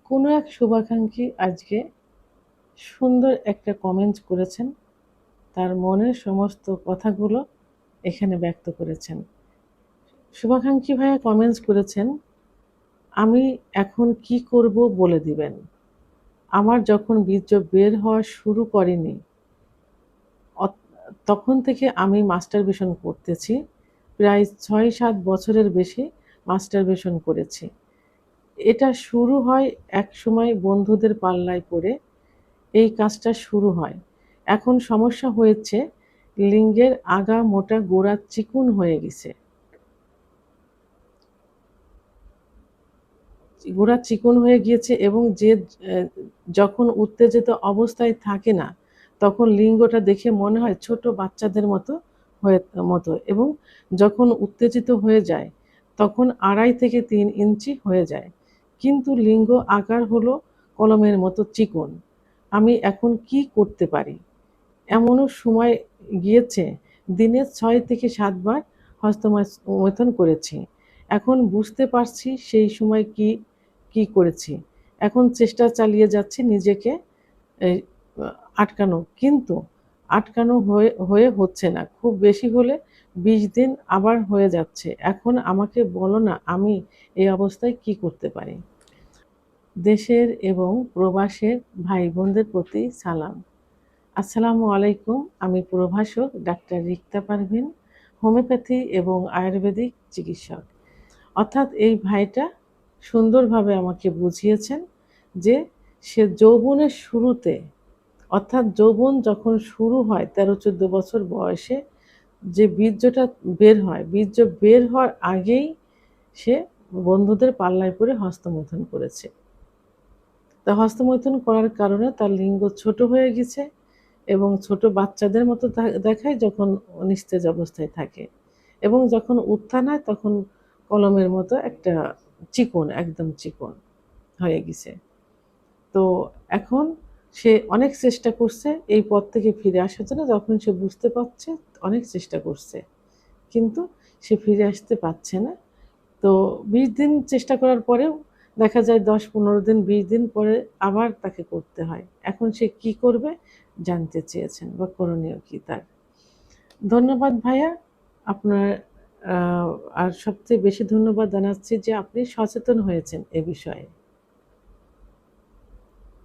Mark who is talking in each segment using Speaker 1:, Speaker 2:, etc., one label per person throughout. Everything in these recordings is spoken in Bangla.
Speaker 1: কোনো এক শুভাকাঙ্ক্ষী আজকে সুন্দর একটা কমেন্ট করেছেন, তার মনের সমস্ত কথাগুলো এখানে ব্যক্ত করেছেন। শুভাকাঙ্ক্ষী ভাইয়া কমেন্টস করেছেন, আমি এখন কি করব বলে দিবেন। আমার যখন বীর্য বের হওয়া শুরু করেনি তখন থেকে আমি মাস্টারবেশন করতেছি। প্রায় ৬-৭ বছরের বেশি মাস্টারবেশন করেছি। এটা শুরু হয় একসময় বন্ধুদের পাল্লায় পড়ে এই কাজটা শুরু হয়। এখন সমস্যা হয়েছে, লিঙ্গের আগা মোটা, গোড়া চিকুন হয়ে গেছে। গোড়া চিকন হয়ে গিয়েছে এবং যখন উত্তেজিত অবস্থায় থাকে না, তখন লিঙ্গটা দেখে মনে হয় ছোট বাচ্চাদের মতো এবং যখন উত্তেজিত হয়ে যায় তখন ২.৫ থেকে ৩ ইঞ্চি হয়ে যায়। কিন্তু লিঙ্গ আকার হলো কলমের মতো চিকন। আমি এখন কি করতে পারি? এমনও সময় গিয়েছে দিনে ৬ থেকে ৭ বার হস্তমৈথুন করেছি। এখন বুঝতে পারছি সেই সময় কি করেছি। এখন চেষ্টা চালিয়ে যাচ্ছি নিজেকে এই আটকানো। কিন্তু আটকানো হয়ে হচ্ছে না। খুব বেশি হলে ২০ দিন আবার হয়ে যাচ্ছে। এখন আমাকে বলো না আমি এই অবস্থায় কি করতে পারি? দেশের এবং প্রবাসের ভাই-বোনদের প্রতি সালাম। আসসালামু আলাইকুম। আমি প্রভাষক ডাক্তার রিক্তা পারভীন, হোমিওপ্যাথি এবং আয়ুর্বেদিক চিকিৎসক। অর্থাৎ এই ভাইটা সুন্দরভাবে আমাকে বুঝিয়েছেন যে সে যৌবনের শুরুতে, অর্থাৎ যৌবন যখন শুরু হয় ১৩-১৪ বছর বয়সে যে বীর্যটা বের হয়, বীর্য বের হওয়ার আগেই সে বন্ধুদের পাল্লায় পড়ে হস্তমৈথুন করেছে। তা হস্তমৈথুন করার কারণে তার লিঙ্গ ছোট হয়ে গেছে এবং ছোট বাচ্চাদের মতো দেখায় যখন নিস্তেজ অবস্থায় থাকে এবং যখন উত্থান হয় তখন কলমের মতো একটা চিকন, একদম চিকন হয়ে গেছে। তো এখন সে অনেক চেষ্টা করছে এই পথ থেকে ফিরে আসার জন্য। যখন সে বুঝতে পারছে অনেক চেষ্টা করছে, কিন্তু সে ফিরে আসতে পারছে না। তো ২০ দিন চেষ্টা করার পরেও দেখা যায় ১০-১৫ দিন, ২০ দিন পরে আবার তাকে করতে হয়। এখন সে কি করবে জানতে চেয়েছেন বা করণীয় কি তার? ধন্যবাদ ভাইয়া। আপনার আ আর সবচেয়ে বেশি ধন্যবাদ জানাচ্ছি যে আপনি সচেতন হয়েছেন এ বিষয়ে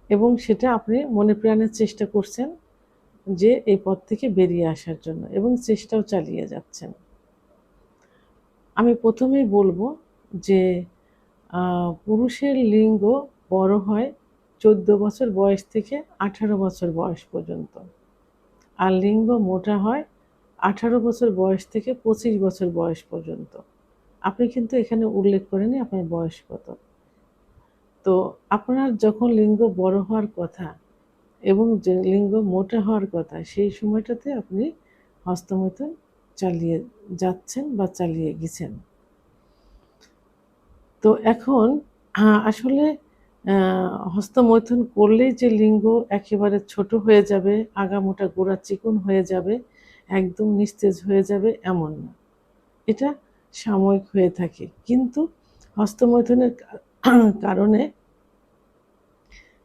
Speaker 1: এবং সেটা আপনি মনে প্রাণে চেষ্টা করছেন যে এই পথ থেকে বেরিয়ে আসার জন্য এবং চেষ্টাও চালিয়ে যাচ্ছেন। আমি ১ম এই বলব যে পুরুষের লিঙ্গ বড় হয় ১৪ বছর বয়স থেকে ১৮ বছর বয়স পর্যন্ত। আর লিঙ্গ মোটা হয় ১৮ বছর বয়স থেকে ২৫ বছর বয়স পর্যন্ত। আপনি কিন্তু এখানে উল্লেখ করেননি আপনার বয়স কত। তো আপনার যখন লিঙ্গ বড় হওয়ার কথা এবং যে লিঙ্গ মোটা হওয়ার কথা সেই সময়টাতে আপনি হস্তমৈথুন চালিয়ে যাচ্ছেন বা চালিয়ে গেছেন। তো এখন আসলে হস্তমৈথুন করলেই যে লিঙ্গ একেবারে ছোট হয়ে যাবে, আগামোটা গোড়া চিকন হয়ে যাবে, একদম নিস্তেজ হয়ে যাবে এমন না। এটা সাময়িক হয়ে থাকে। কিন্তু হস্তমৈথুনের কারণে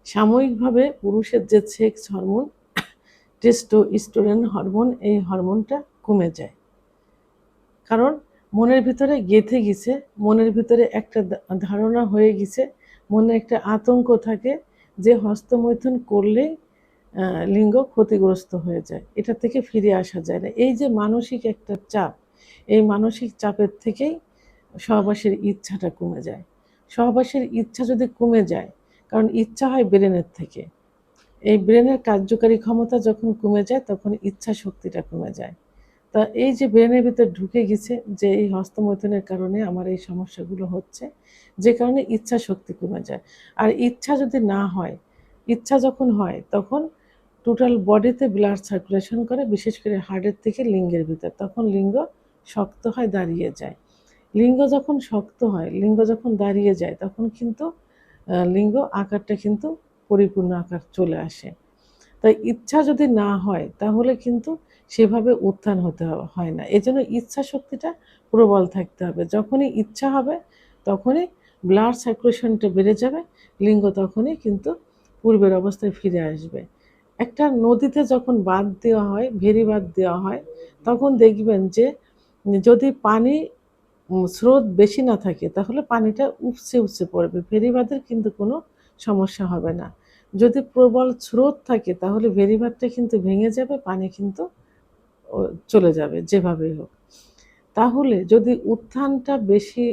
Speaker 1: সাময়িকভাবে পুরুষের যে সেক্স হরমোন টেস্টোস্টেরন হরমোন, এই হরমোনটা কমে যায়। কারণ মনের ভিতরে গেঁথে গেছে, মনের ভিতরে একটা ধারণা হয়ে গেছে, মনে একটা আতঙ্ক থাকে যে হস্তমৈথুন করলেই লিঙ্গ ক্ষতিগ্রস্ত হয়ে যায়। এটা থেকে ফিরে আসা যায় না। এই যে মানসিক একটা চাপ, এই মানসিক চাপের থেকেই সহবাসের ইচ্ছাটা কমে যায়। সহবাসের ইচ্ছা যদি কমে যায়, কারণ ইচ্ছা হয় ব্রেনের থেকে। এই ব্রেনের কার্যকারী ক্ষমতা যখন কমে যায় তখন ইচ্ছা শক্তিটা কমে যায়। তা এই যে ব্রেনের ভিতর ঢুকে গেছে যে এই হস্তমৈথুনের কারণে আমার এই সমস্যাগুলো হচ্ছে, যে কারণে ইচ্ছা শক্তি কমে যায়। আর ইচ্ছা যদি না হয়, ইচ্ছা যখন হয় তখন টোটাল বডিতে ব্লাড সার্কুলেশন করে, বিশেষ করে হার্টের থেকে লিঙ্গের ভিতর। তখন লিঙ্গ শক্ত হয়, দাঁড়িয়ে যায়। লিঙ্গ যখন শক্ত হয়, লিঙ্গ যখন দাঁড়িয়ে যায় তখন কিন্তু লিঙ্গ আকারটা কিন্তু পরিপূর্ণ আকার চলে আসে। তাই ইচ্ছা যদি না হয় তাহলে কিন্তু সেভাবে উত্থান হতে হয় না। এজন্য ইচ্ছা শক্তিটা প্রবল থাকতে হবে। যখনই ইচ্ছা হবে তখনই ব্লাড সার্কুলেশনটা বেড়ে যাবে, লিঙ্গ তখনই কিন্তু পূর্বের অবস্থায় ফিরে আসবে। একটা নদীতে যখন বাঁধ দেওয়া হয়, ভেরি বাঁধ দেওয়া হয়, তখন দেখবেন যে যদি পানি স্রোত বেশি না থাকে তাহলে পানিটা উপচে উপচে পড়বে, ভেরিবাঁধের কিন্তু কোনো সমস্যা হবে না। যদি প্রবল স্রোত থাকে তাহলে ভেরিবাঁধটা কিন্তু ভেঙে যাবে, পানি কিন্তু চলে যাবে যেভাবেই হোক। তাহলে যদি উত্থানটা বেশি,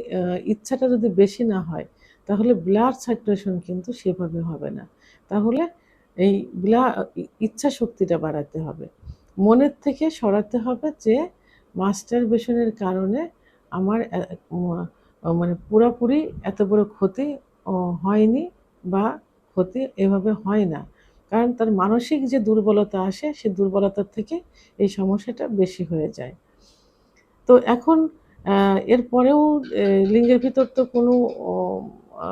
Speaker 1: ইচ্ছাটা যদি বেশি না হয়, তাহলে ব্লাড সার্কুলেশন কিন্তু সেভাবে হবে না। তাহলে এই ইচ্ছা শক্তিটা বাড়াতে হবে, মনের থেকে সরাতে হবে যে মাস্টারবেশনের কারণে আমার মানে পুরাপুরি এত বড় ক্ষতি হয়নি, বা ক্ষতি এভাবে হয় না। কারণ তার মানসিক যে দুর্বলতা আসে, সে দুর্বলতার থেকে এই সমস্যাটা বেশি হয়ে যায়। তো এখন এরপরেও লিঙ্গের ভিতর তো কোনো ও আ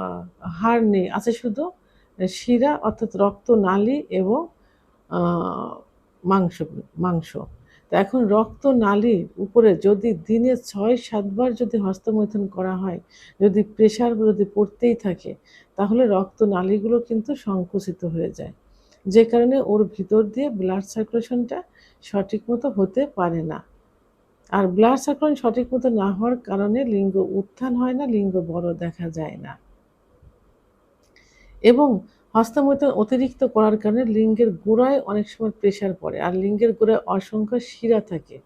Speaker 1: হাড় নেই। আছে শুধু শিরা অর্থাৎ রক্তনালী এবং আ মাংস মাংস। তো এখন রক্তনালীর উপরে যদি দিনে ৬-৭ বার যদি হস্তমৈথুন করা হয়, যদি প্রেশার যদি পড়তেই থাকে, তাহলে রক্তনালীগুলো কিন্তু সংকুচিত হয়ে যায়। যে কারণে ওর ভিতর দিয়ে ব্লাড সার্কুলেশনটা সঠিক মতো হতে পারে না। আর ব্লাড সার্কুলেশন সঠিক মতো না হওয়ার কারণে লিঙ্গ উত্থান হয় না, লিঙ্গ বড় দেখা যায় না। এবং হস্তমৈথুন অতিরিক্ত করার কারণে লিঙ্গের গোড়ায় অনেক সময় প্রেশার পড়ে, আর লিঙ্গের গোড়ায় অসংখ্য শিরা থাকে,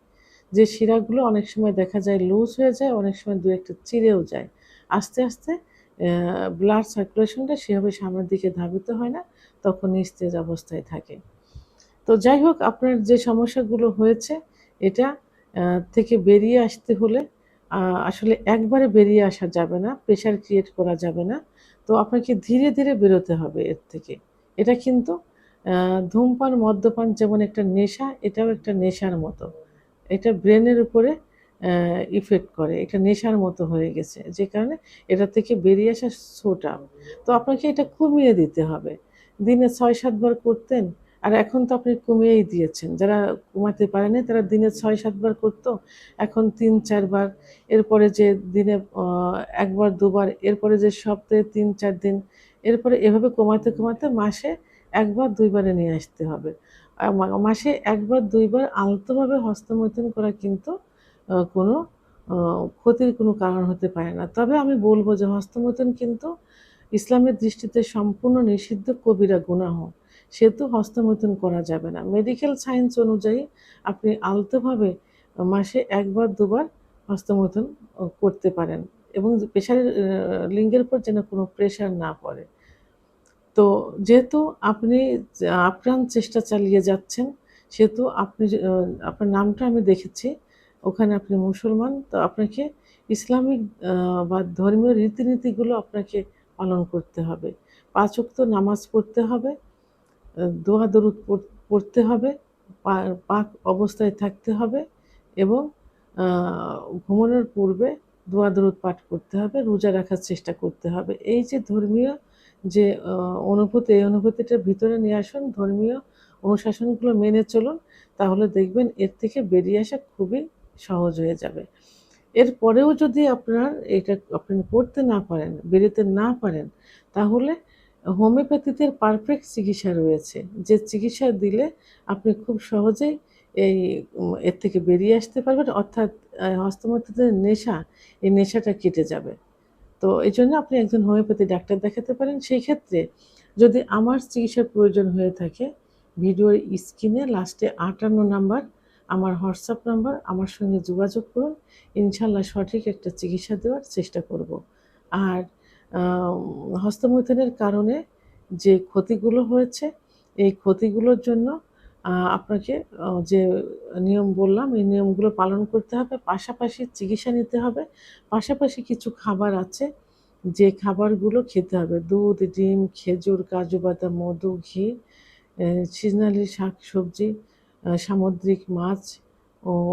Speaker 1: যে শিরাগুলো অনেক সময় দেখা যায় লুজ হয়ে যায়, অনেক সময় দু একটা চিরেও যায়। আস্তে আস্তে ব্লাড সার্কুলেশনটা সেভাবে সামনের দিকে ধাবিত হয় না, তখন নিস্তেজ অবস্থায় থাকে। তো যাই হোক, আপনার যে সমস্যাগুলো হয়েছে এটা থেকে বেরিয়ে আসতে হলে আসলে একবারে বেরিয়ে আসা যাবে না, প্রেশার ক্রিয়েট করা যাবে না। তো আপনাকে ধীরে ধীরে বেরোতে হবে এর থেকে। এটা কিন্তু ধূমপান, মদ্যপান যেমন একটা নেশা, এটাও একটা নেশার মতো। এটা ব্রেনের উপরে ইফেক্ট করে। এটা নেশার মতো হয়ে গেছে। যে কারণে এটা থেকে বেরিয়ে আসা সো টাফ। তো আপনাকে এটা কমিয়ে দিতে হবে। দিনে ৬-৭ বার করতেন, আর এখন তো আপনি কমিয়েই দিয়েছেন। যারা কমাতে পারেনি তারা দিনে ৬-৭ বার করত। এখন ৩-৪ বার, এরপরে যে দিনে ১ বার ২ বার, এরপরে যে সপ্তাহে ৩-৪ দিন, এরপরে এভাবে কমাতে কমাতে মাসে ১ বার ২ বারে নিয়ে আসতে হবে। মাসে ১ বার ২ বার আলতোভাবে হস্তমৈথুন করা কিন্তু কোনো আ ক্ষতির কোনো কারণ হতে পারে না। তবে আমি বলব যে হস্তমৈথুন কিন্তু ইসলামের দৃষ্টিতে সম্পূর্ণ নিষিদ্ধ কবিরা গুনাহ। সেহেতু হস্তমৈথুন করা যাবে না। মেডিকেল সায়েন্স অনুযায়ী আপনি আলতোভাবে মাসে ১ বার ২ বার হস্তমৈথুন করতে পারেন, এবং প্রেশারের লিঙ্গের উপর যেন কোনো প্রেশার না পড়ে। তো যেহেতু আপনি আপ্রাণ চেষ্টা চালিয়ে যাচ্ছেন, সেহেতু আপনি আপনার নামটা আমি দেখেছি। ওখানে আপনি মুসলমান। তো আপনাকে ইসলামিক আ বা ধর্মীয় রীতিনীতিগুলো আপনাকে পালন করতে হবে। ৫ ওয়াক্ত নামাজ পড়তে হবে, দোয়া দরুদ পড়তে হবে, পা পাক অবস্থায় থাকতে হবে, এবং আ ঘুমানোর পূর্বে দোয়া দরুদ পাঠ করতে হবে, রোজা রাখার চেষ্টা করতে হবে। এই যে ধর্মীয় যে অনুভূতি, এই অনুভূতিটা ভিতরে নিয়ে আসুন, ধর্মীয় অনুশাসনগুলো মেনে চলুন, তাহলে দেখবেন এর থেকে বেরিয়ে আসা খুবই সহজ হয়ে যাবে। এরপরেও যদি আপনার এটা আপনি করতে না পারেন, বেরোতে না পারেন, তাহলে হোমিওপ্যাথিতে পারফেক্ট চিকিৎসা রয়েছে। যে চিকিৎসা দিলে আপনি খুব সহজেই এই এর থেকে বেরিয়ে আসতে পারবেন, অর্থাৎ হস্তমৈথুনের নেশা, এই নেশাটা কেটে যাবে। তো এজন্য আপনি একজন হোমিওপ্যাথি ডাক্তার দেখাতে পারেন। সেই ক্ষেত্রে যদি আমার চিকিৎসার প্রয়োজন হয়ে থাকে, ভিডিওর স্ক্রিনে লাস্টে ৫৮ নাম্বার আমার হোয়াটসঅ্যাপ নাম্বার, আমার সঙ্গে যোগাযোগ করুন। ইনশাআল্লাহ সঠিক একটা চিকিৎসা দেওয়ার চেষ্টা করব। আর আ হস্তমৈথুনের কারণে যে ক্ষতিগুলো হয়েছে, এই ক্ষতিগুলোর জন্য আপনাকে যে নিয়ম বললাম, এই নিয়মগুলো পালন করতে হবে। পাশাপাশি চিকিৎসা নিতে হবে। পাশাপাশি কিছু খাবার আছে, যে খাবারগুলো খেতে হবে। দুধ, ডিম, খেজুর, কাজু বাদাম, মধু, ঘি, সিজনালি শাকসবজি, সামুদ্রিক মাছ,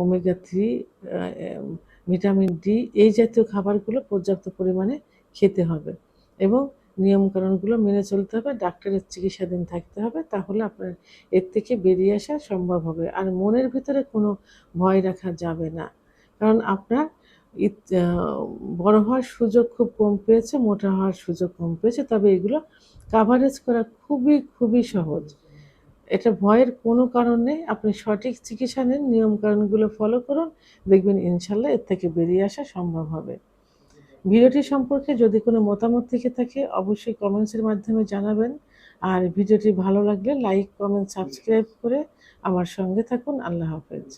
Speaker 1: ওমেগা 3, আ এম ভিটামিন ডি, এই জাতীয় খাবারগুলো পর্যাপ্ত পরিমাণে খেতে হবে, এবং নিয়মকানুনগুলো মেনে চলতে হবে। ডাক্তারের চিকিৎসাধীন থাকতে হবে। তাহলে আপনার এর থেকে বেরিয়ে আসা সম্ভব হবে। আর মনের ভিতরে কোনো ভয় রাখা যাবে না। কারণ আপনার বড় হওয়ার সুযোগ খুব কম পেয়েছে, মোটা হওয়ার সুযোগ কম পেয়েছে। তবে এগুলো কাভারেজ করা খুবই, খুবই সহজ। এটা ভয়ের কোনো কারণ নেই। আপনি সঠিক চিকিৎসা নিন, নিয়মকানুনগুলো ফলো করুন। দেখবেন ইনশাআল্লাহ এর থেকে বেরিয়ে আসা সম্ভব হবে। ভিডিওটি সম্পর্কে যদি কোনো মতামত থেকে থাকে অবশ্যই কমেন্টসের মাধ্যমে জানাবেন। আর ভিডিওটি ভালো লাগলে লাইক, কমেন্ট, সাবস্ক্রাইব করে আমার সঙ্গে থাকুন। আল্লাহ হাফেজ।